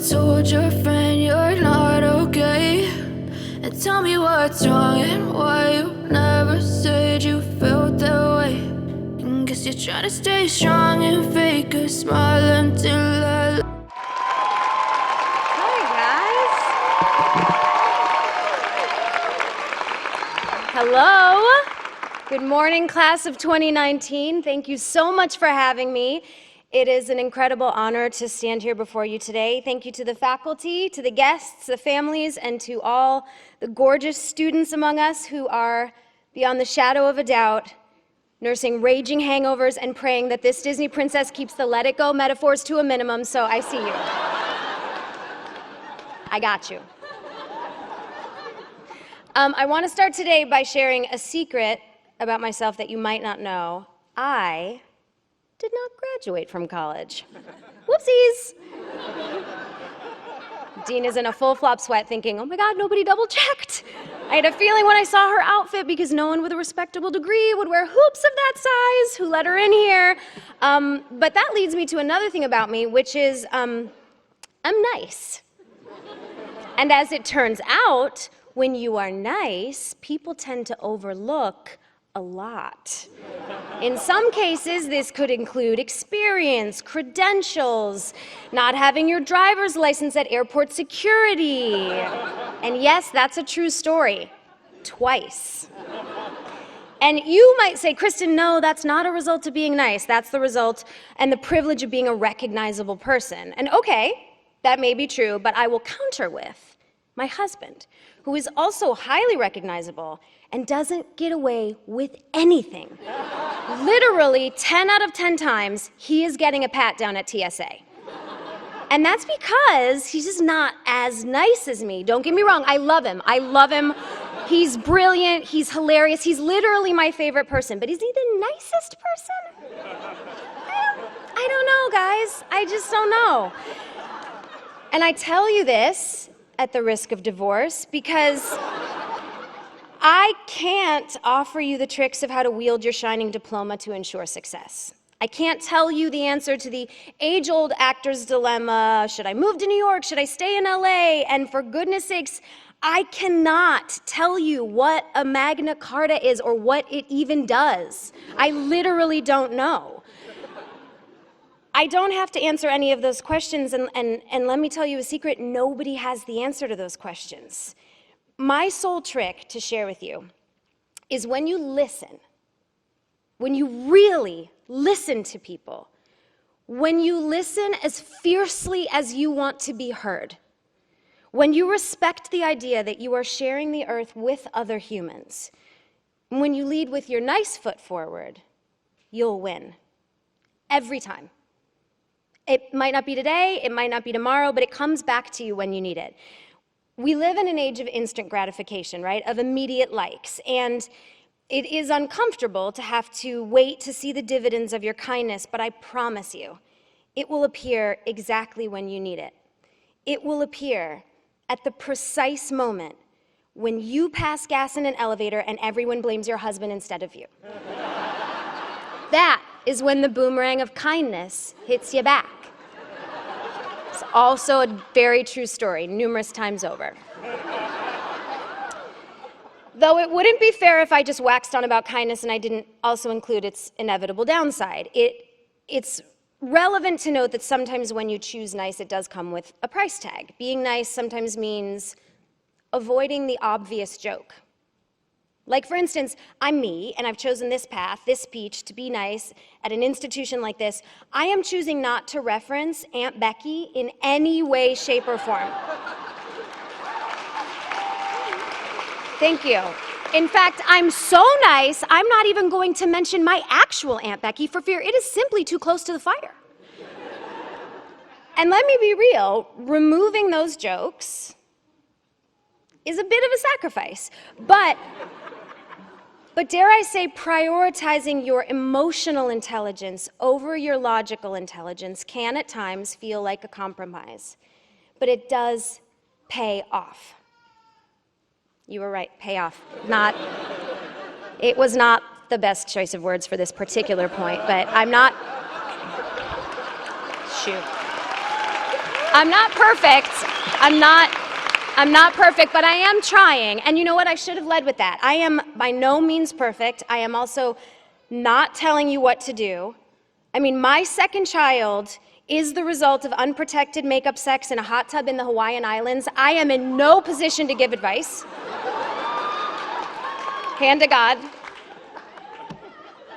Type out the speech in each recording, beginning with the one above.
told your friend you're not okay? And tell me what's wrong and why you never said you felt that way. And guess you're trying to stay strong and fake a smile until I... Hello. Good morning, class of 2019. Thank you so much for having me. It is an incredible honor to stand here before you today. Thank you to the faculty, to the guests, the families, and to all the gorgeous students among us who are, beyond the shadow of a doubt, nursing raging hangovers and praying that this Disney princess keeps the let it go metaphors to a minimum, so I see you. I got you. I want to start today by sharing a secret about myself that you might not know. I did not graduate from college. Whoopsies. Dean is in a full flop sweat thinking, oh my God, nobody double checked. I had a feeling when I saw her outfit, because no one with a respectable degree would wear hoops of that size, who let her in here. But that leads me to another thing about me, which is I'm nice. And as it turns out, when you are nice, people tend to overlook a lot. In some cases, this could include experience, credentials, not having your driver's license at airport security. And yes, that's a true story. Twice. And you might say, Kristen, no, that's not a result of being nice. That's the result and the privilege of being a recognizable person. And okay, that may be true, but I will counter with my husband, who is also highly recognizable and doesn't get away with anything. Literally 10 out of 10 times, he is getting a pat down at TSA. And that's because he's just not as nice as me. Don't get me wrong, I love him. I love him. He's brilliant, he's hilarious, he's literally my favorite person. But is he the nicest person? I don't know, guys. I just don't know. And I tell you this at the risk of divorce, because I can't offer you the tricks of how to wield your shining diploma to ensure success. I can't tell you the answer to the age-old actor's dilemma, should I move to New York, should I stay in LA? And for goodness sakes, I cannot tell you what a Magna Carta is or what it even does. I literally don't know. I don't have to answer any of those questions, and let me tell you a secret, nobody has the answer to those questions. My sole trick to share with you is when you listen, when you really listen to people, when you listen as fiercely as you want to be heard, when you respect the idea that you are sharing the earth with other humans, when you lead with your nice foot forward, you'll win. Every time. It might not be today, it might not be tomorrow, but it comes back to you when you need it. We live in an age of instant gratification, right? Of immediate likes. And it is uncomfortable to have to wait to see the dividends of your kindness, but I promise you, it will appear exactly when you need it. It will appear at the precise moment when you pass gas in an elevator and everyone blames your husband instead of you. That is when the boomerang of kindness hits you back. It's also a very true story, numerous times over. Though it wouldn't be fair if I just waxed on about kindness and I didn't also include its inevitable downside. It's relevant to note that sometimes when you choose nice, it does come with a price tag. Being nice sometimes means avoiding the obvious joke. Like, for instance, I'm me, and I've chosen this path, this speech, to be nice at an institution like this. I am choosing not to reference Aunt Becky in any way, shape, or form. Thank you. In fact, I'm so nice, I'm not even going to mention my actual Aunt Becky for fear it is simply too close to the fire. And let me be real, removing those jokes is a bit of a sacrifice. But dare I say, prioritizing your emotional intelligence over your logical intelligence can at times feel like a compromise. But it does pay off. You were right, pay off. It was not the best choice of words for this particular point, but I'm not, shoot. I'm not perfect. I'm not perfect, but I am trying. And you know what? I should have led with that. I am by no means perfect. I am also not telling you what to do. I mean, my second child is the result of unprotected makeup sex in a hot tub in the Hawaiian Islands. I am in no position to give advice. Hand to God.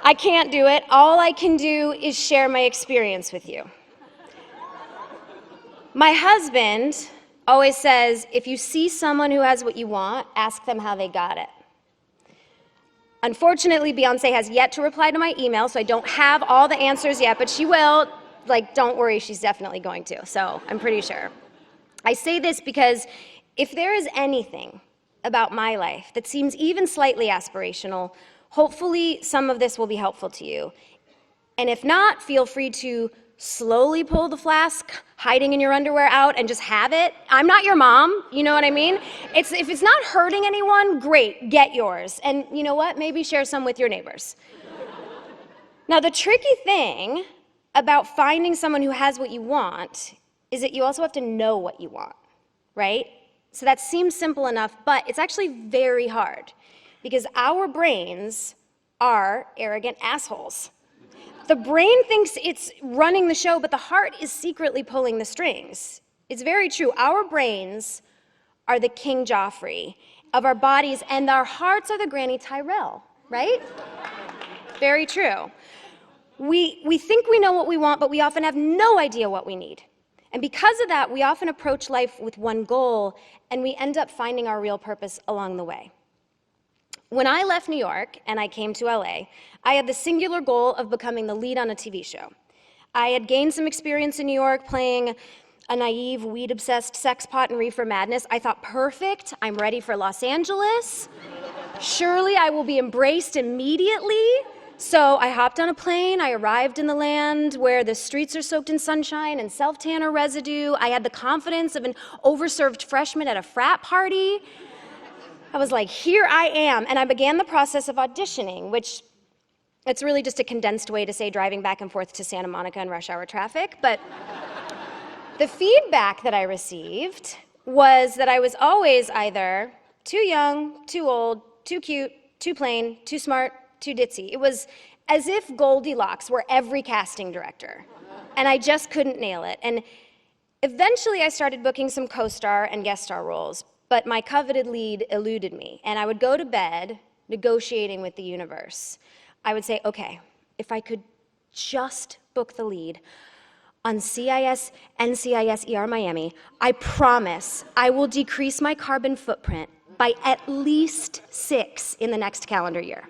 I can't do it. All I can do is share my experience with you. My husband always says, if you see someone who has what you want, ask them how they got it. Unfortunately, Beyonce has yet to reply to my email, so I don't have all the answers yet, but she will. Like, don't worry, she's definitely going to, so I'm pretty sure. I say this because if there is anything about my life that seems even slightly aspirational, hopefully some of this will be helpful to you. And if not, feel free to slowly pull the flask hiding in your underwear out and just have it. I'm not your mom, you know what I mean? If it's not hurting anyone, great, get yours. And you know what? Maybe share some with your neighbors. Now, the tricky thing about finding someone who has what you want is that you also have to know what you want, right? So that seems simple enough, but it's actually very hard because our brains are arrogant assholes. The brain thinks it's running the show, but the heart is secretly pulling the strings. It's very true. Our brains are the King Joffrey of our bodies, and our hearts are the Granny Tyrell, right? Very true. We think we know what we want, but we often have no idea what we need. And because of that, we often approach life with one goal, and we end up finding our real purpose along the way. When I left New York and I came to LA, I had the singular goal of becoming the lead on a TV show. I had gained some experience in New York playing a naive, weed-obsessed sexpot in Reefer Madness. I thought, perfect, I'm ready for Los Angeles. Surely I will be embraced immediately. So I hopped on a plane, I arrived in the land where the streets are soaked in sunshine and self-tanner residue. I had the confidence of an overserved freshman at a frat party. I was like, here I am, and I began the process of auditioning, which it's really just a condensed way to say driving back and forth to Santa Monica in rush hour traffic, but the feedback that I received was that I was always either too young, too old, too cute, too plain, too smart, too ditzy. It was as if Goldilocks were every casting director, and I just couldn't nail it. And eventually I started booking some co-star and guest star roles, but my coveted lead eluded me, and I would go to bed negotiating with the universe. I would say, okay, if I could just book the lead on CIS NCIS ER Miami, I promise I will decrease my carbon footprint by at least 6 in the next calendar year.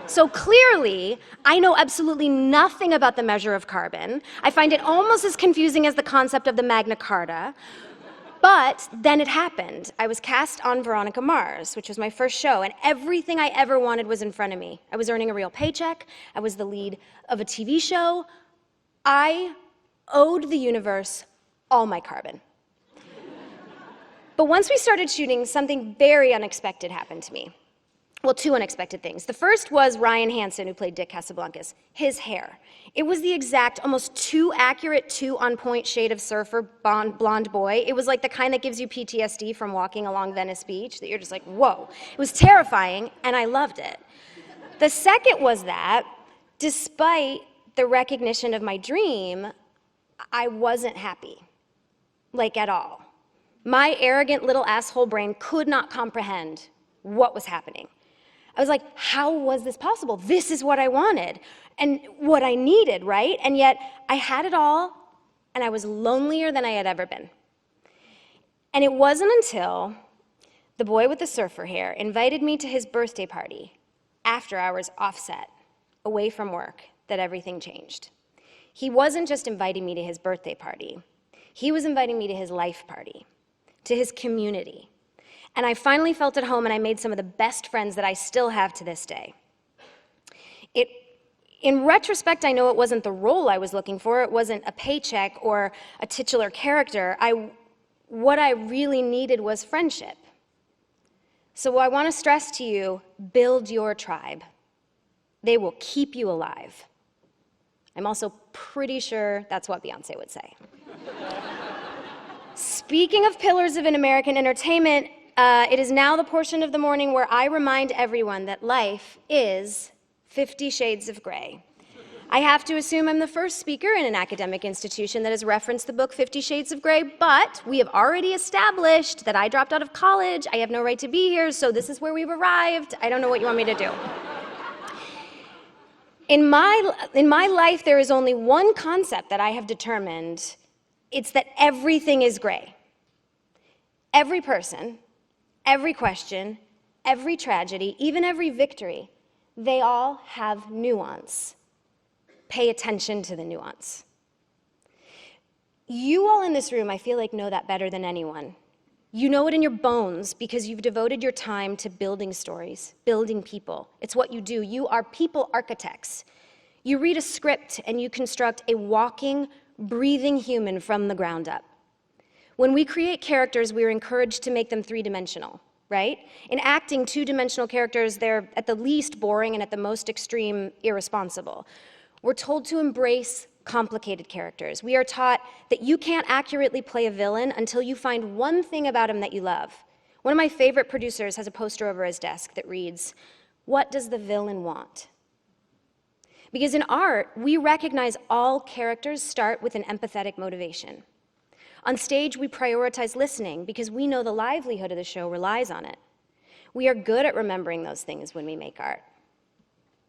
So clearly, I know absolutely nothing about the measure of carbon. I find it almost as confusing as the concept of the Magna Carta. But then it happened. I was cast on Veronica Mars, which was my first show, and everything I ever wanted was in front of me. I was earning a real paycheck. I was the lead of a TV show. I owed the universe all my carbon. But once we started shooting, something very unexpected happened to me. Well, 2 unexpected things. The first was Ryan Hansen, who played Dick Casablancas. His hair. It was the exact, almost too accurate, too on-point shade of surfer blonde boy. It was like the kind that gives you PTSD from walking along Venice Beach, that you're just like, whoa. It was terrifying, and I loved it. The second was that, despite the recognition of my dream, I wasn't happy, like at all. My arrogant little asshole brain could not comprehend what was happening. I was like, how was this possible? This is what I wanted and what I needed, right? And yet I had it all, and I was lonelier than I had ever been. And it wasn't until the boy with the surfer hair invited me to his birthday party, after hours offset, away from work, that everything changed. He wasn't just inviting me to his birthday party. He was inviting me to his life party, to his community. And I finally felt at home, and I made some of the best friends that I still have to this day. In retrospect, I know it wasn't the role I was looking for. It wasn't a paycheck or a titular character. What I really needed was friendship. So I want to stress to you, build your tribe. They will keep you alive. I'm also pretty sure that's what Beyonce would say. Speaking of pillars of an American entertainment, it is now the portion of the morning where I remind everyone that life is 50 Shades of Grey. I have to assume I'm the first speaker in an academic institution that has referenced the book 50 Shades of Grey, but we have already established that I dropped out of college, I have no right to be here, so this is where we've arrived. I don't know what you want me to do. In my life, there is only one concept that I have determined. It's that everything is gray. Every person, every question, every tragedy, even every victory, they all have nuance. Pay attention to the nuance. You all in this room, I feel like, know that better than anyone. You know it in your bones because you've devoted your time to building stories, building people. It's what you do. You are people architects. You read a script and you construct a walking, breathing human from the ground up. When we create characters, we are encouraged to make them three-dimensional, right? In acting, two-dimensional characters, they're at the least boring and at the most extreme irresponsible. We're told to embrace complicated characters. We are taught that you can't accurately play a villain until you find one thing about him that you love. One of my favorite producers has a poster over his desk that reads, "What does the villain want?" Because in art, we recognize all characters start with an empathetic motivation. On stage, we prioritize listening because we know the livelihood of the show relies on it. We are good at remembering those things when we make art.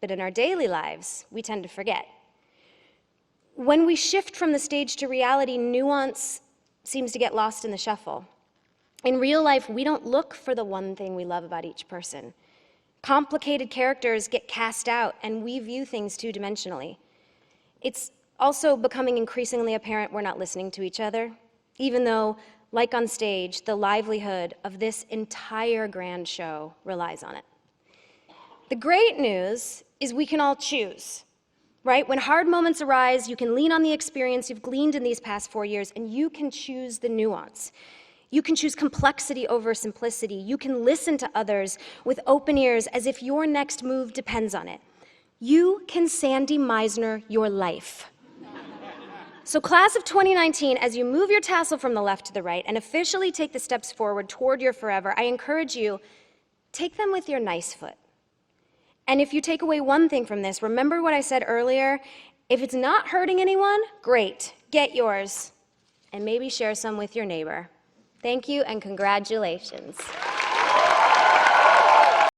But in our daily lives, we tend to forget. When we shift from the stage to reality, nuance seems to get lost in the shuffle. In real life, we don't look for the one thing we love about each person. Complicated characters get cast out, and we view things two-dimensionally. It's also becoming increasingly apparent we're not listening to each other, even though, like on stage, the livelihood of this entire grand show relies on it. The great news is we can all choose, right? When hard moments arise, you can lean on the experience you've gleaned in these past 4 years, and you can choose the nuance. You can choose complexity over simplicity. You can listen to others with open ears as if your next move depends on it. You can Sandy Meisner your life. So class of 2019, as you move your tassel from the left to the right and officially take the steps forward toward your forever, I encourage you, take them with your nice foot. And if you take away one thing from this, remember what I said earlier. If it's not hurting anyone, great, get yours. And maybe share some with your neighbor. Thank you and congratulations.